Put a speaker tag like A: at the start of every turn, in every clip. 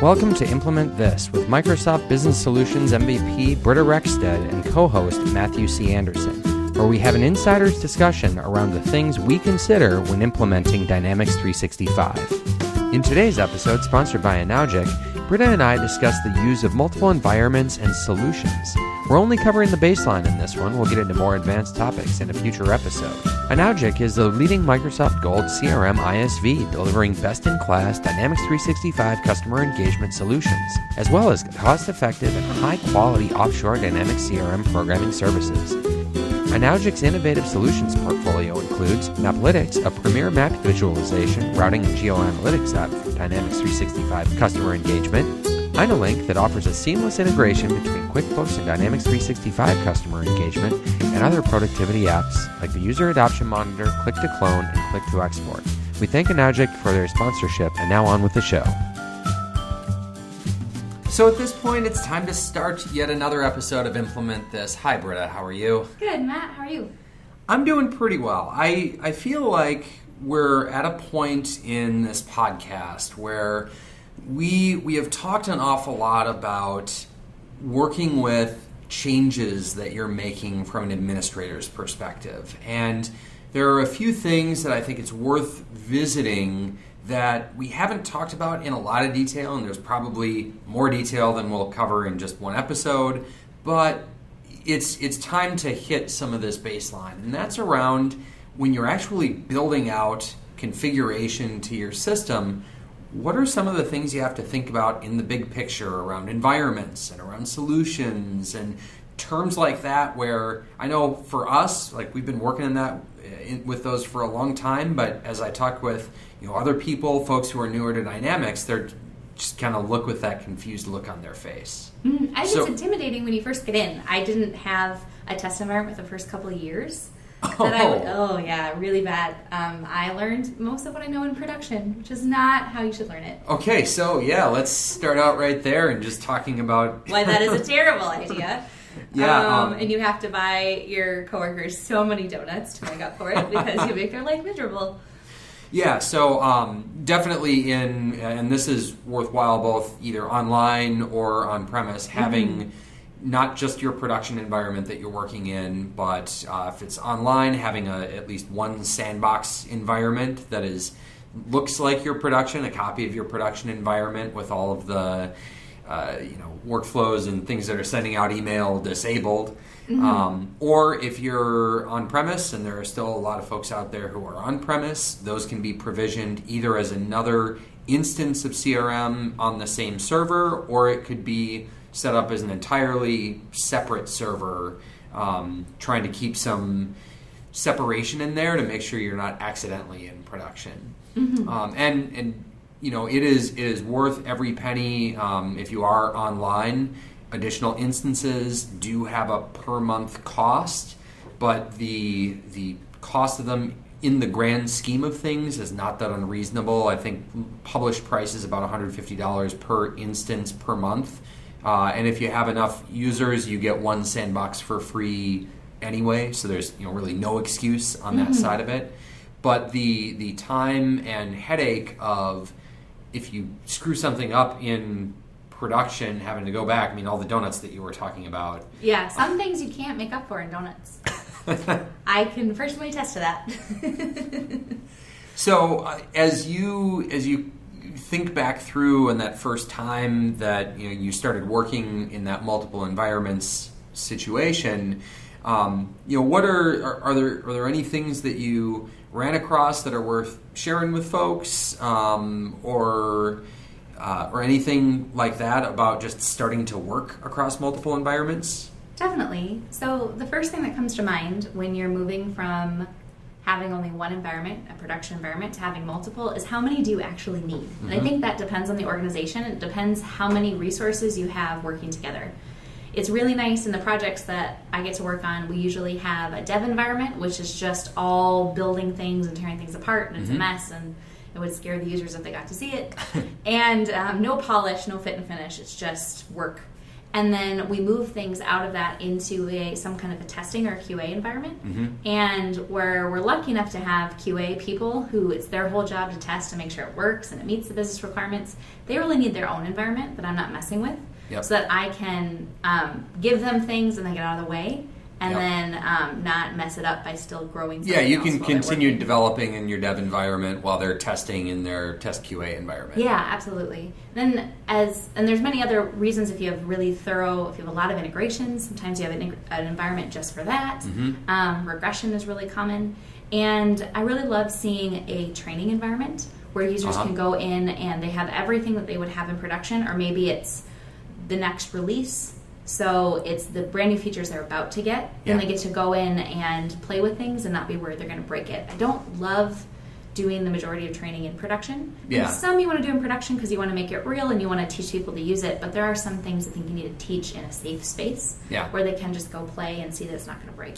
A: Welcome to Implement This with Microsoft Business Solutions MVP Britta Rexstead and co-host Matthew C. Anderson, where we have an insider's discussion around the things we consider when implementing Dynamics 365. In today's episode, sponsored by Unmanaged, Britta and I discuss the use of multiple environments and solutions. We're only covering the baseline in this one. We'll get into more advanced topics in a future episode. Unmanaged is the leading Microsoft Gold CRM ISV, delivering best-in-class Dynamics 365 customer engagement solutions, as well as cost-effective and high-quality offshore Dynamics CRM programming services. Unmanaged's innovative solutions portfolio includes Maplytics, a premier map visualization, routing, and geoanalytics app for Dynamics 365 customer engagement, InnoLink that offers a seamless integration between QuickBooks and Dynamics 365 customer engagement, and other productivity apps like the User Adoption Monitor, Click to Clone, and Click to Export. We thank Unmanaged for their sponsorship, and now on with the show. So at this point, it's time to start yet another episode of Implement This. Hi, Britta. How are you?
B: Good, Matt. How are you?
A: I'm doing pretty well. I feel like we're at a point in this podcast where we have talked an awful lot about working with changes that you're making from an administrator's perspective. And there are a few things that I think it's worth visiting that we haven't talked about in a lot of detail, and there's probably more detail than we'll cover in just one episode, but it's time to hit some of this baseline, and that's around when you're actually building out configuration to your system. What are some of the things you have to think about in the big picture around environments and around solutions and terms like that, where I know for us, like we've been working with those for a long time, but as I talk with other people, folks who are newer to Dynamics, they're just kind of look with that confused look on their face.
B: I think it's intimidating when you first get in. I didn't have a test environment the first couple of years. Really bad. I learned most of what I know in production, which is not how you should learn it.
A: Okay, so let's start out right there and just talking about
B: why that is a terrible idea. And you have to buy your coworkers so many donuts to make up for it because you make their life miserable.
A: Yeah, so definitely and this is worthwhile both either online or on-premise, having not just your production environment that you're working in, but if it's online, having at least one sandbox environment that looks like your production, a copy of your production environment with all of the workflows and things that are sending out email disabled. Or if you're on-premise, and there are still a lot of folks out there who are on-premise, those can be provisioned either as another instance of CRM on the same server, or it could be set up as an entirely separate server, trying to keep some separation in there to make sure you're not accidentally in production. It is worth every penny if you are online. Additional instances do have a per month cost, but the cost of them in the grand scheme of things is not that unreasonable. I think published price is about $150 per instance per month. And if you have enough users, you get one sandbox for free anyway, so there's really no excuse on that side of it. But the time and headache of if you screw something up in production, having to go back, all the donuts that you were talking about.
B: Yeah, some things you can't make up for in donuts. I can personally attest to that.
A: So as you think back through and that first time that you started working in that multiple environments situation, what are there any things that you ran across that are worth sharing with folks, or anything like that about just starting to work across multiple environments?
B: Definitely. So the first thing that comes to mind when you're moving from having only one environment, a production environment, to having multiple is how many do you actually need? And I think that depends on the organization. It depends how many resources you have working together. It's really nice in the projects that I get to work on, we usually have a dev environment, which is just all building things and tearing things apart, and it's a mess, and it would scare the users if they got to see it. And no polish, no fit and finish, it's just work. And then we move things out of that into some kind of a testing or QA environment. And where we're lucky enough to have QA people who it's their whole job to test and make sure it works and it meets the business requirements, they really need their own environment that I'm not messing with, so that I can give them things and they get out of the way. And then not mess it up by still growing.
A: Yeah, you can continue developing in your dev environment while they're testing in their test QA environment.
B: Yeah, absolutely. And there's many other reasons. If you have really thorough, if you have a lot of integrations, sometimes you have an environment just for that. Regression is really common. And I really love seeing a training environment where users can go in and they have everything that they would have in production, or maybe it's the next release. So it's the brand new features they're about to get. Then they get to go in and play with things and not be worried they're going to break it. I don't love doing the majority of training in production. Some you want to do in production because you want to make it real and you want to teach people to use it. But there are some things I think you need to teach in a safe space where they can just go play and see that it's not going to break.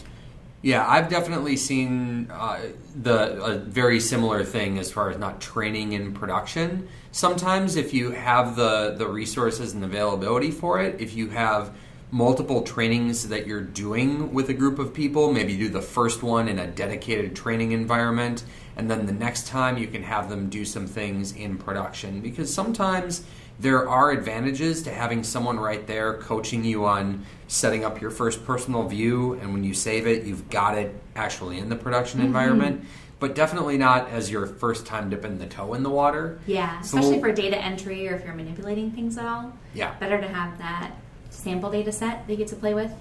A: Yeah, I've definitely seen a very similar thing as far as not training in production. Sometimes if you have the resources and availability for it, if you have multiple trainings that you're doing with a group of people, maybe do the first one in a dedicated training environment, and then the next time you can have them do some things in production. Because sometimes there are advantages to having someone right there coaching you on setting up your first personal view, and when you save it, you've got it actually in the production environment. But definitely not as your first time dipping the toe in the water.
B: Yeah, especially for data entry or if you're manipulating things at all.
A: Yeah.
B: Better to have that sample data set that you get to play with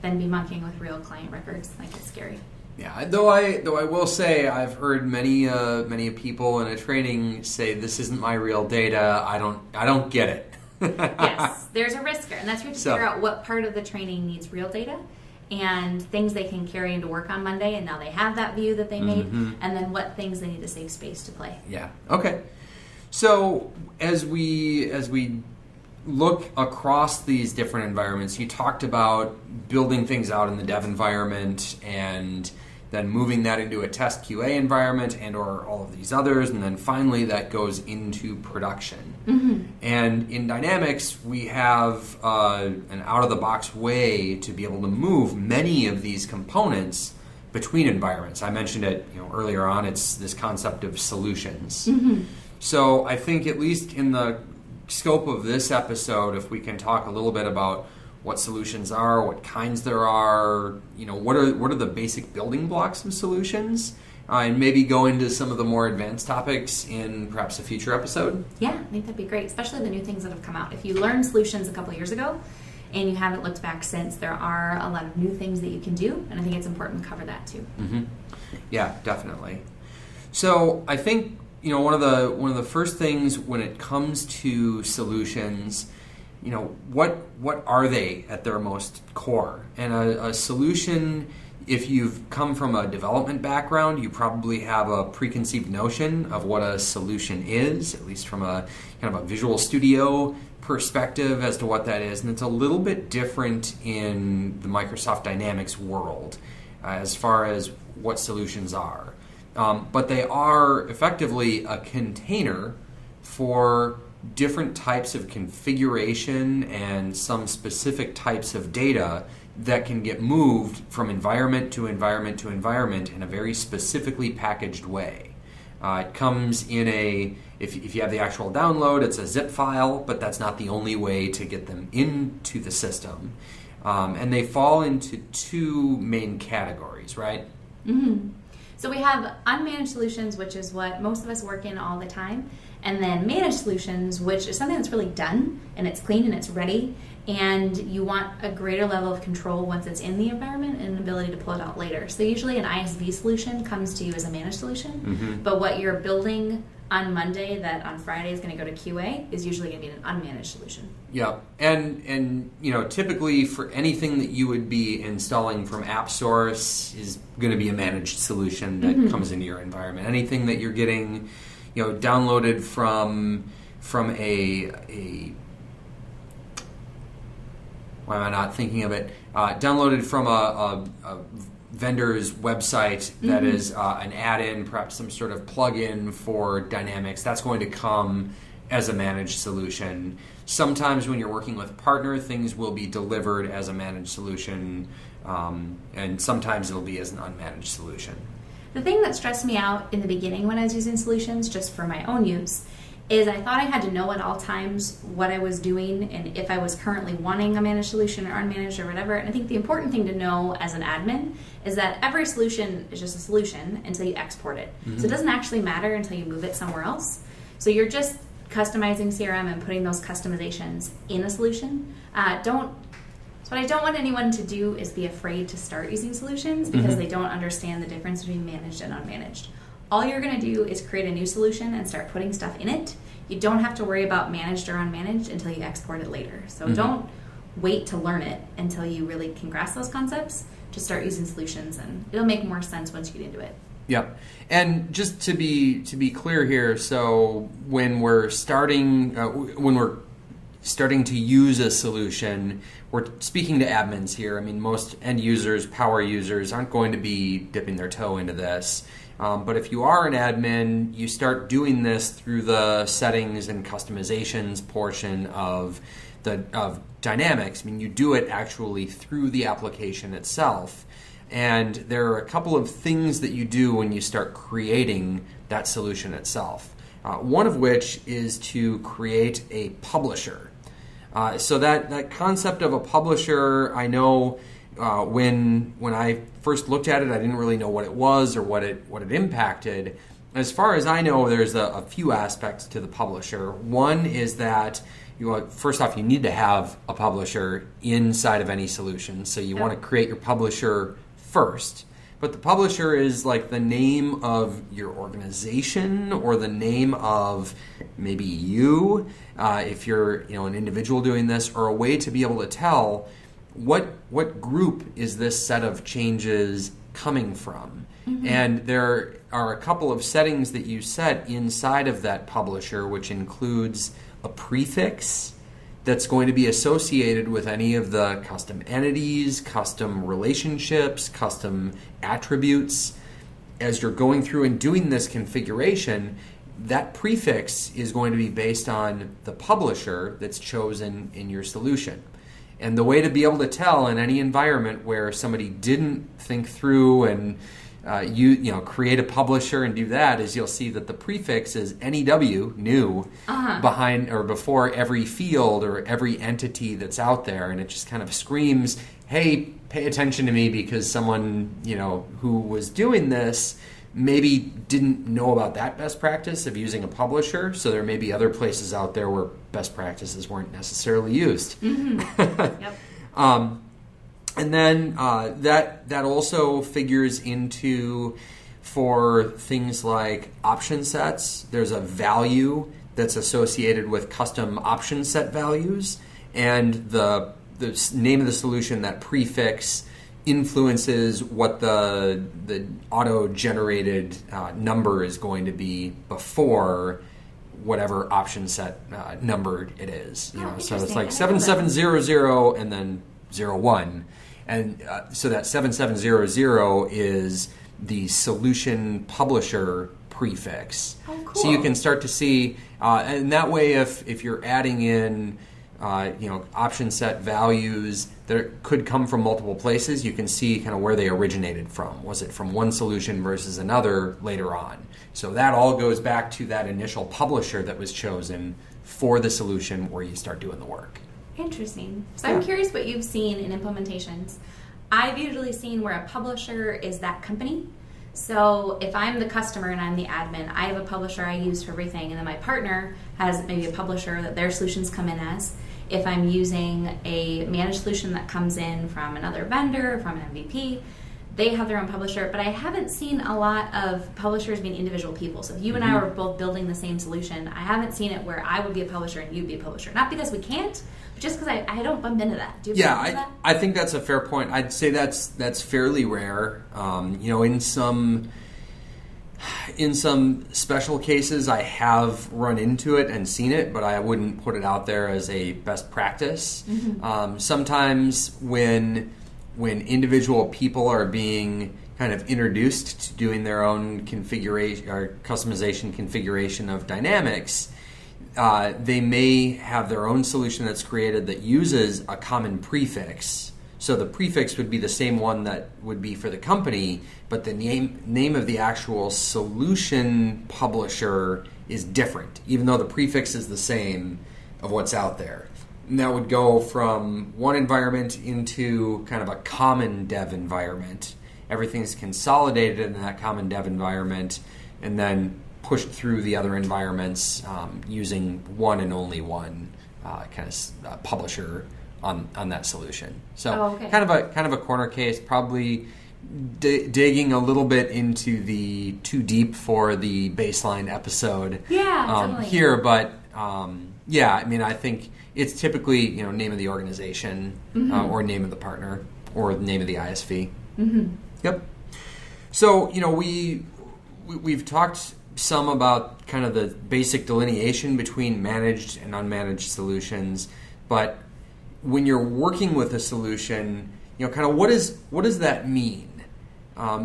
B: than be monkeying with real client records. Like, it's scary.
A: Yeah, though I will say I've heard many people in a training say this isn't my real data. I don't get it.
B: Yes, there's a risk there, and that's where you figure out what part of the training needs real data and things they can carry into work on Monday, and now they have that view that they made, and then what things they need to save space to play.
A: Yeah. Okay. So as we look across these different environments, you talked about building things out in the dev environment and then moving that into a test QA environment and or all of these others, and then finally that goes into production. And in Dynamics, we have an out-of-the-box way to be able to move many of these components between environments. I mentioned it earlier on. It's this concept of solutions. So I think at least in the scope of this episode, if we can talk a little bit about what solutions are, what kinds there are, what are the basic building blocks of solutions, and maybe go into some of the more advanced topics in perhaps a future episode. Yeah,
B: I think that'd be great, especially the new things that have come out. If you learned solutions a couple of years ago and you haven't looked back since, there are a lot of new things that you can do, and I think it's important to cover that too.
A: Yeah, definitely. So I think one of the first things when it comes to solutions, what are they at their most core? And a solution, if you've come from a development background, you probably have a preconceived notion of what a solution is, at least from a kind of a Visual Studio perspective as to what that is. And it's a little bit different in the Microsoft Dynamics world as far as what solutions are. But they are effectively a container for different types of configuration and some specific types of data that can get moved from environment to environment to environment in a very specifically packaged way. It comes in if you have the actual download, it's a zip file, but that's not the only way to get them into the system. And they fall into two main categories, right?
B: So we have unmanaged solutions, which is what most of us work in all the time, and then managed solutions, which is something that's really done, and it's clean and it's ready, and you want a greater level of control once it's in the environment and an ability to pull it out later. So usually an ISV solution comes to you as a managed solution, but what you're building on Monday that on Friday is going to go to QA is usually going to be an unmanaged solution.
A: Yeah, and typically for anything that you would be installing from App Source is going to be a managed solution that comes into your environment. Anything that you're getting, downloaded from a why am I not thinking of it? Downloaded from a vendor's website that is an add-in, perhaps some sort of plug-in for Dynamics. That's going to come as a managed solution. Sometimes when you're working with a partner, things will be delivered as a managed solution, and sometimes it'll be as an unmanaged solution.
B: The thing that stressed me out in the beginning when I was using solutions, just for my own use, is I thought I had to know at all times what I was doing and if I was currently wanting a managed solution or unmanaged or whatever. And I think the important thing to know as an admin is that every solution is just a solution until you export it. Mm-hmm. So it doesn't actually matter until you move it somewhere else. So you're just customizing CRM and putting those customizations in a solution. So what I don't want anyone to do is be afraid to start using solutions because they don't understand the difference between managed and unmanaged. All you're going to do is create a new solution and start putting stuff in it. You don't have to worry about managed or unmanaged until you export it later. So don't wait to learn it until you really can grasp those concepts. Just start using solutions, and it'll make more sense once you get into it.
A: Yep. And just to be clear here, so when we're starting to use a solution, we're speaking to admins here. I mean, most end users, power users aren't going to be dipping their toe into this. But if you are an admin, you start doing this through the settings and customizations portion of Dynamics. I mean, you do it actually through the application itself. And there are a couple of things that you do when you start creating that solution itself. One of which is to create a publisher. So that concept of a publisher, I know when I first looked at it, I didn't really know what it was or what it impacted. As far as I know, there's a few aspects to the publisher. One is that first off, you need to have a publisher inside of any solution. So you want to create your publisher first. But the publisher is like the name of your organization or the name of maybe you, if you're an individual doing this, or a way to be able to tell what group is this set of changes coming from. And there are a couple of settings that you set inside of that publisher, which includes a prefix that's going to be associated with any of the custom entities, custom relationships, custom attributes. As you're going through and doing this configuration, that prefix is going to be based on the publisher that's chosen in your solution. And the way to be able to tell in any environment where somebody didn't think through and create a publisher and do that is you'll see that the prefix is new behind or before every field or every entity that's out there, and it just kind of screams, hey, pay attention to me, because someone who was doing this maybe didn't know about that best practice of using a publisher. So there may be other places out there where best practices weren't necessarily used.
B: Yep.
A: And then that also figures into, for things like option sets, there's a value that's associated with custom option set values, and the name of the solution, that prefix, influences what the auto-generated number is going to be before whatever option set number it is. So it's like 7700 and then 01. And so that 7700 is the solution publisher prefix.
B: Oh, cool.
A: So you can start to see, and that way if you're adding in option set values that could come from multiple places, you can see kind of where they originated from. Was it from one solution versus another later on? So that all goes back to that initial publisher that was chosen for the solution where you start doing the work.
B: Interesting. So I'm curious what you've seen in implementations. I've usually seen where a publisher is that company. So if I'm the customer and I'm the admin, I have a publisher I use for everything, and then my partner has maybe a publisher that their solutions come in as. If I'm using a managed solution that comes in from another vendor, from an MVP, they have their own publisher. But I haven't seen a lot of publishers being individual people. So if you and I were both building the same solution, I haven't seen it where I would be a publisher and you'd be a publisher. Not because we can't, but just because I don't bump into that. Do you bump into that?
A: I think that's a fair point. I'd say that's fairly rare. In some special cases, I have run into it and seen it, but I wouldn't put it out there as a best practice. Sometimes when individual people are being kind of introduced to doing their own configuration or customization configuration of Dynamics, they may have their own solution that's created that uses a common prefix. So the prefix would be the same one that would be for the company, but the name of the actual solution publisher is different, even though the prefix is the same of what's out there. And that would go from one environment into kind of a common dev environment. Everything's consolidated in that common dev environment and then pushed through the other environments using one and only one publisher on that solution. So kind of a corner case, probably digging a little bit into the too deep for the baseline episode here, but I think it's typically name of the organization or name of the partner or the name of the ISV.
B: Mm-hmm.
A: Yep. So we've talked some about kind of the basic delineation between managed and unmanaged solutions, but when you're working with a solution, kind of what does that mean?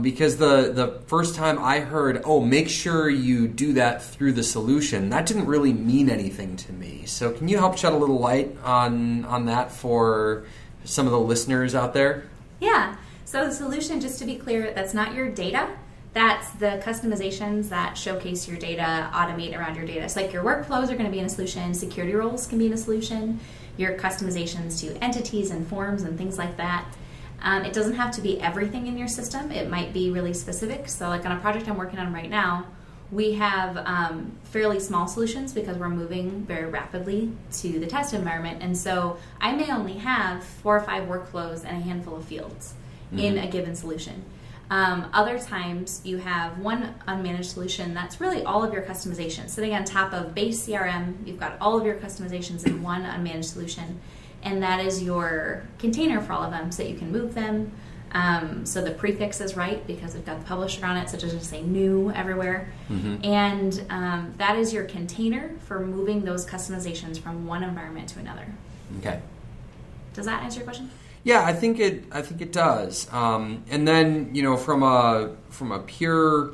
A: Because the first time I heard, make sure you do that through the solution, that didn't really mean anything to me. So can you help shed a little light on that for some of the listeners out there?
B: Yeah. So the solution, just to be clear, that's not your data. That's the customizations that showcase your data, automate around your data. So like your workflows are going to be in a solution, security roles can be in a solution, your customizations to entities and forms and things like that. It doesn't have to be everything in your system. It might be really specific. So like on a project I'm working on right now, we have fairly small solutions because we're moving very rapidly to the test environment. And so I may only have 4 or 5 workflows and a handful of fields in a given solution. Other times you have one unmanaged solution that's really all of your customizations. Sitting on top of base CRM, you've got all of your customizations in one unmanaged solution. And that is your container for all of them so that you can move them. So the prefix is right because we've got the publisher on it, so it doesn't say new everywhere.
A: Mm-hmm.
B: And that is your container for moving those customizations from one environment to another.
A: Okay.
B: Does that answer your question?
A: Yeah, I think it does. And then from a pure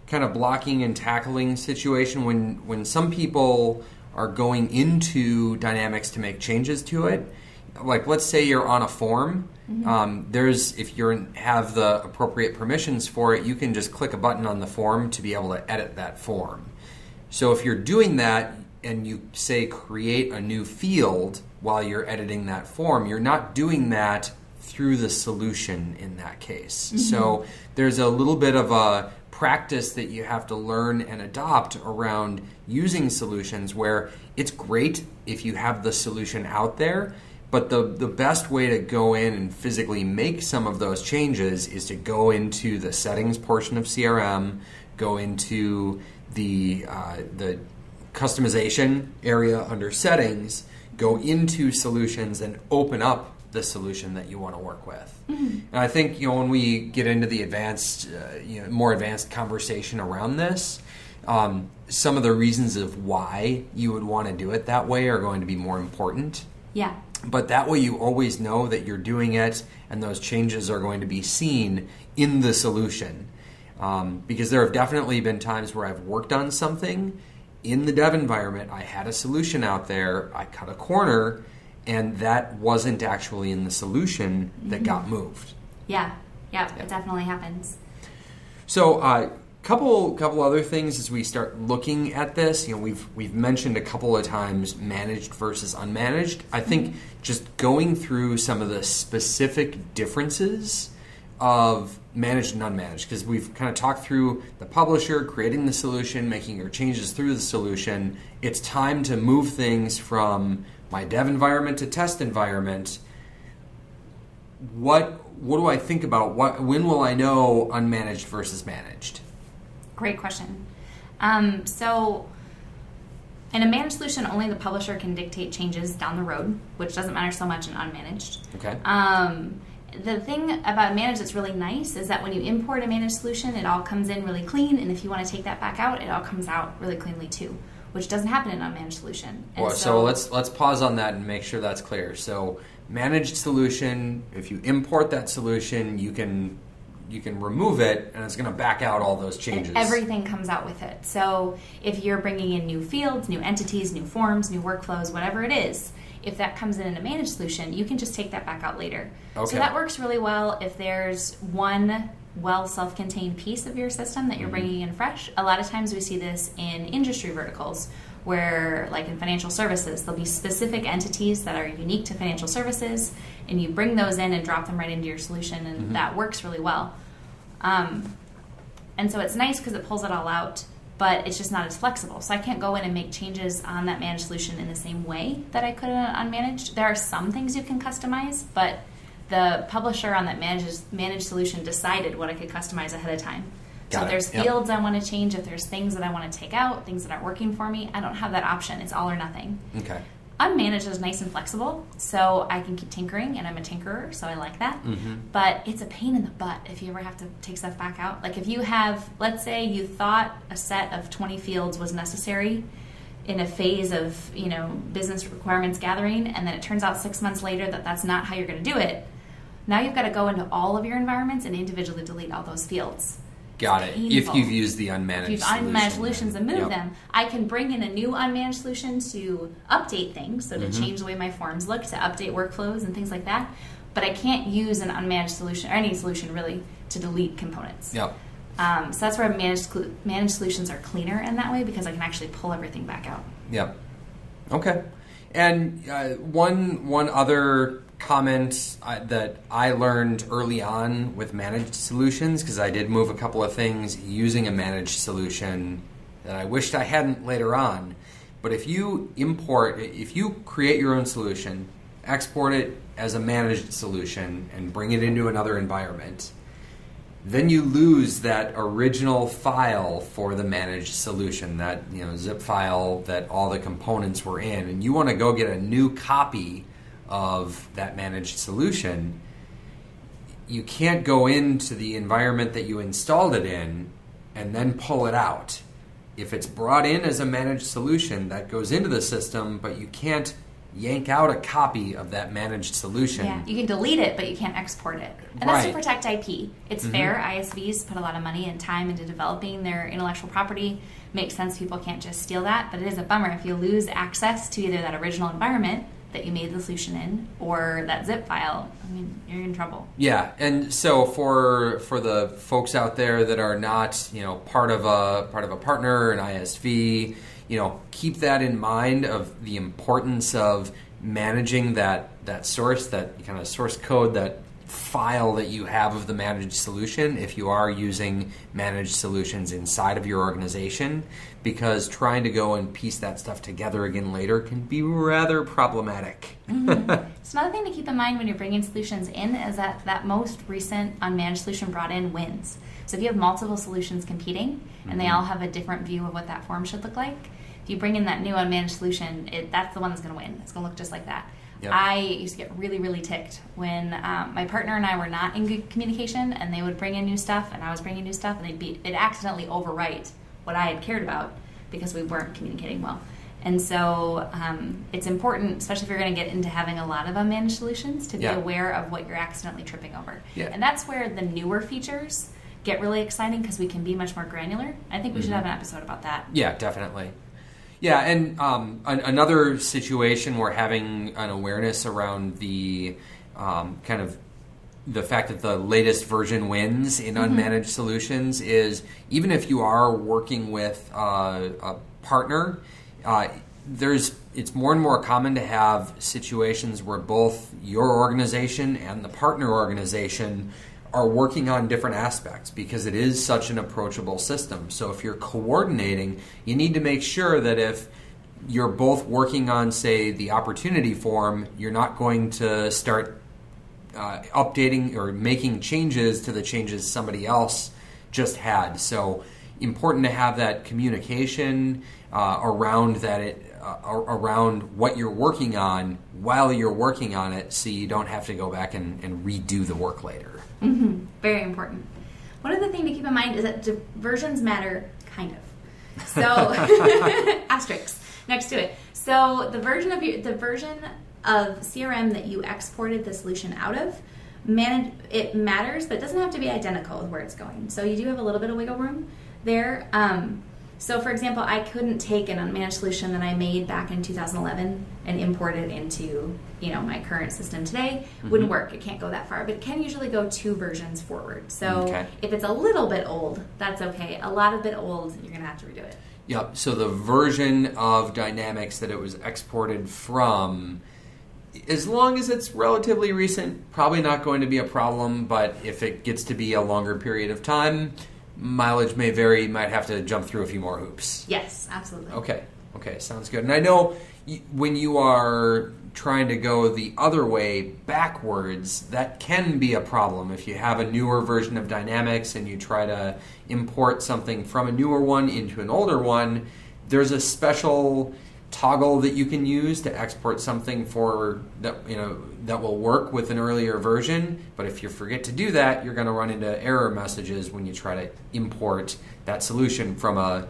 A: kind of blocking and tackling situation, when some people are going into Dynamics to make changes to it, like let's say you're on a form, if you have the appropriate permissions for it, you can just click a button on the form to be able to edit that form. So if you're doing that and you say create a new field while you're editing that form, you're not doing that through the solution in that case.
B: Mm-hmm.
A: So there's a little bit of a practice that you have to learn and adopt around using solutions where it's great if you have the solution out there, but the best way to go in and physically make some of those changes is to go into the settings portion of CRM, go into the customization area under settings, go into solutions and open up the solution that you want to work with.
B: Mm-hmm.
A: And I think when we get into the advanced, more advanced conversation around this, some of the reasons of why you would want to do it that way are going to be more important.
B: Yeah.
A: But that way you always know that you're doing it and those changes are going to be seen in the solution. Because there have definitely been times where I've worked on something in the dev environment, I had a solution out there, I cut a corner, and that wasn't actually in the solution that got moved.
B: Yeah, it definitely happens.
A: So couple other things as we start looking at this. We've mentioned a couple of times managed versus unmanaged. I think just going through some of the specific differences of managed and unmanaged, because we've kind of talked through the publisher, creating the solution, making your changes through the solution. It's time to move things from my dev environment to test environment. What do I think about? When will I know unmanaged versus managed?
B: Great question. So in a managed solution, only the publisher can dictate changes down the road, which doesn't matter so much in unmanaged.
A: Okay.
B: The thing about managed that's really nice is that when you import a managed solution, it all comes in really clean, and if you want to take that back out, it all comes out really cleanly too, which doesn't happen in an unmanaged solution. And
A: so let's pause on that and make sure that's clear. So managed solution, if you import that solution, you can remove it, and it's going to back out all those changes.
B: And everything comes out with it. So if you're bringing in new fields, new entities, new forms, new workflows, whatever it is, if that comes in a managed solution, you can just take that back out later.
A: Okay.
B: So that works really well if there's one self-contained piece of your system that you're bringing in fresh. A lot of times we see this in industry verticals where, like in financial services, there'll be specific entities that are unique to financial services, and you bring those in and drop them right into your solution, and that works really well. And so it's nice because it pulls it all out, but it's just not as flexible. So I can't go in and make changes on that managed solution in the same way that I could on unmanaged. There are some things you can customize, but the publisher on that managed solution decided what I could customize ahead of time. So if there's fields I want to change, if there's things that I want to take out, things that aren't working for me, I don't have that option. It's all or nothing.
A: Okay.
B: Unmanaged is nice and flexible, so I can keep tinkering, and I'm a tinkerer, so I like that. But it's a pain in the butt if you ever have to take stuff back out. Like if you have, let's say you thought a set of 20 fields was necessary in a phase of, business requirements gathering, and then it turns out 6 months later that that's not how you're going to do it. Now you've got to go into all of your environments and individually delete all those fields.
A: Got it. If you've used the unmanaged
B: if you've unmanaged solutions and move them, I can bring in a new unmanaged solution to update things, so to change the way my forms look, to update workflows and things like that. But I can't use an unmanaged solution, or any solution really, to delete components.
A: Yep.
B: So that's where managed solutions are cleaner in that way, because I can actually pull everything back out.
A: Yep. Okay. And one other comment that I learned early on with managed solutions, because I did move a couple of things using a managed solution that I wished I hadn't later on. But if you create your own solution, export it as a managed solution, and bring it into another environment, then you lose that original file for the managed solution, that zip file that all the components were in, and you want to go get a new copy of that managed solution. You can't go into the environment that you installed it in and then pull it out. If it's brought in as a managed solution, that goes into the system, but you can't yank out a copy of that managed solution.
B: Yeah, you can delete it, but you can't export it. And that's to protect IP. It's fair. ISVs put a lot of money and time into developing their intellectual property. Makes sense people can't just steal that, but it is a bummer if you lose access to either that original environment that you made the solution in or that zip file. I mean, you're in trouble. Yeah,
A: and so for the folks out there that are not, part of a partner, an ISV, keep that in mind of the importance of managing that source, that kind of source code, that file that you have of the managed solution if you are using managed solutions inside of your organization, because trying to go and piece that stuff together again later can be rather problematic.
B: So another thing to keep in mind when you're bringing solutions in is that most recent unmanaged solution brought in wins. So if you have multiple solutions competing and they all have a different view of what that form should look like, if you bring in that new unmanaged solution, that's the one that's going to win. It's going to look just like that. Yep. I used to get really, really ticked when my partner and I were not in good communication, and they would bring in new stuff, and I was bringing new stuff, and they'd accidentally overwrite what I had cared about because we weren't communicating well. And so it's important, especially if you're going to get into having a lot of unmanaged solutions, to be aware of what you're accidentally tripping over. Yeah. And that's where the newer features get really exciting, because we can be much more granular. I think we should have an episode about that.
A: Yeah, definitely. Yeah, and another situation where having an awareness around the kind of the fact that the latest version wins in unmanaged solutions is, even if you are working with a partner, it's more and more common to have situations where both your organization and the partner organization are working on different aspects, because it is such an approachable system. So if you're coordinating, you need to make sure that if you're both working on, say, the opportunity form, you're not going to start updating or making changes to the changes somebody else just had. So important to have that communication around that, around what you're working on while you're working on it, so you don't have to go back and redo the work later.
B: Very important. One other thing to keep in mind is that diversions matter, kind of. So asterisks next to it. So the version of CRM that you exported the solution out of it matters, but it doesn't have to be identical with where it's going. So you do have a little bit of wiggle room there. So for example, I couldn't take an unmanaged solution that I made back in 2011 and import it into, my current system today. Wouldn't work. It can't go that far, but it can usually go 2 versions forward. So if it's a little bit old, that's okay. A lot of bit old, you're going to have to redo it.
A: Yep. So the version of Dynamics that it was exported from, as long as it's relatively recent, probably not going to be a problem. But if it gets to be a longer period of time, mileage may vary. You might have to jump through a few more hoops.
B: Yes, absolutely.
A: Okay, sounds good. And I know when you are trying to go the other way backwards, that can be a problem. If you have a newer version of Dynamics and you try to import something from a newer one into an older one, there's a special toggle that you can use to export something for that will work with an earlier version. But if you forget to do that, you're going to run into error messages when you try to import that solution from a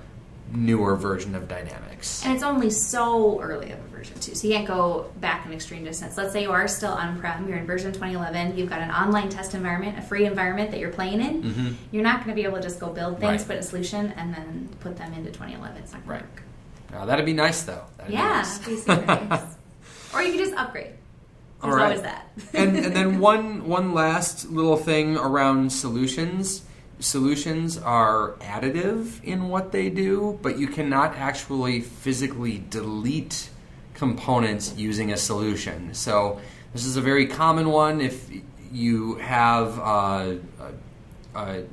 A: newer version of Dynamics.
B: And it's only so early of a version too, so you can't go back an extreme distance. Let's say you are still on-prem, you're in version 2011, you've got an online test environment, a free environment that you're playing in. You're not going to be able to just go build things, put in a solution, and then put them into 2011. It's not going to work.
A: That'd be nice, though. That'd be
B: super nice. Or you could just upgrade. There's always that.
A: and then one last little thing around solutions. Solutions are additive in what they do, but you cannot actually physically delete components using a solution. So this is a very common one. If you have a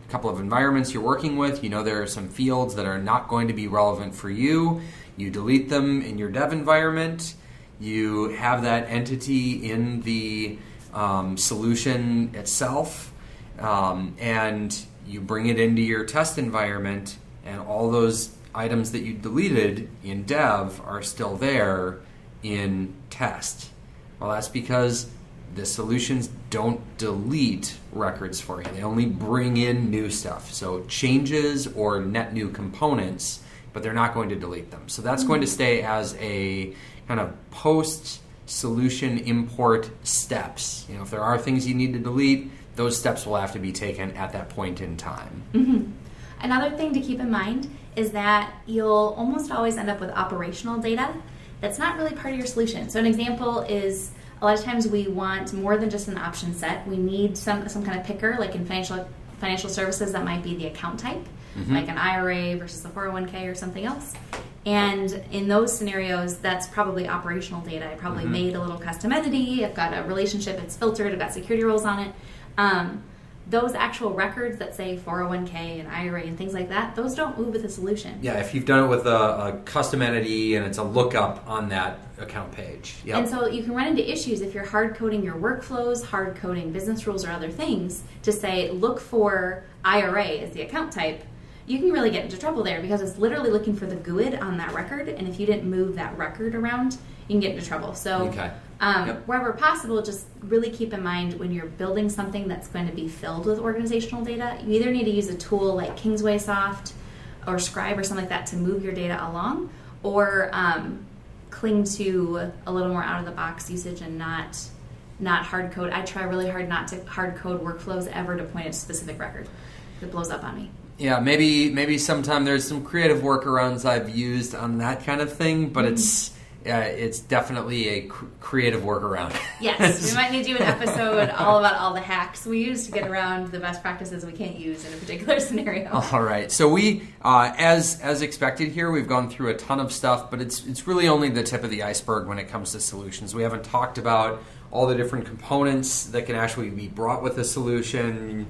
A: couple of environments you're working with, there are some fields that are not going to be relevant for you. You delete them in your dev environment. You have that entity in the solution itself, and you bring it into your test environment, and all those items that you deleted in dev are still there in test. Well, that's because the solutions don't delete records for you. They only bring in new stuff. So changes or net new components, but they're not going to delete them. So that's going to stay as a kind of post-solution import steps. If there are things you need to delete, those steps will have to be taken at that point in time.
B: Another thing to keep in mind is that you'll almost always end up with operational data that's not really part of your solution. So an example is a lot of times we want more than just an option set. We need some kind of picker, like in financial services, that might be the account type, like an IRA versus a 401k or something else. And in those scenarios, that's probably operational data. I probably made a little custom entity. I've got a relationship. It's filtered. I've got security rules on it. Those actual records that say 401k and IRA and things like that, those don't move with a solution.
A: Yeah, if you've done it with a custom entity and it's a lookup on that account page. Yep.
B: And so you can run into issues if you're hard coding your workflows, hard coding business rules or other things to say, look for IRA as the account type. You can really get into trouble there because it's literally looking for the GUID on that record, and if you didn't move that record around, you can get into trouble. So wherever possible, just really keep in mind when you're building something that's going to be filled with organizational data, you either need to use a tool like Kingsway Soft or Scribe or something like that to move your data along, or cling to a little more out-of-the-box usage and not hard code. I try really hard not to hard code workflows ever to point at a specific record. It blows up on me.
A: Yeah, maybe sometime there's some creative workarounds I've used on that kind of thing, but it's definitely a creative workaround.
B: Yes, we might need to do an episode all about all the hacks we use to get around the best practices we can't use in a particular scenario.
A: All right, so we, as expected here, we've gone through a ton of stuff, but it's really only the tip of the iceberg when it comes to solutions. We haven't talked about all the different components that can actually be brought with a solution,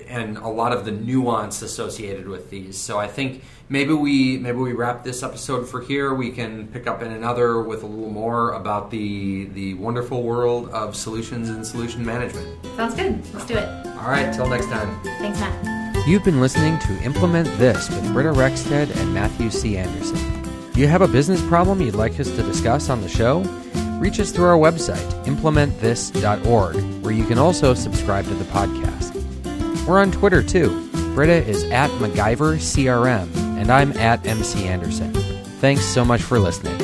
A: and a lot of the nuance associated with these. So I think maybe we wrap this episode for here. We can pick up in another with a little more about the wonderful world of solutions and solution management.
B: Sounds good. Let's do it.
A: All right, till next time.
B: Thanks, Matt.
A: You've been listening to Implement This with Britta Rexted and Matthew C. Anderson. Do you have a business problem you'd like us to discuss on the show? Reach us through our website, implementthis.org, where you can also subscribe to the podcast. We're on Twitter, too. Britta is at MacGyver CRM, and I'm at MC Anderson. Thanks so much for listening.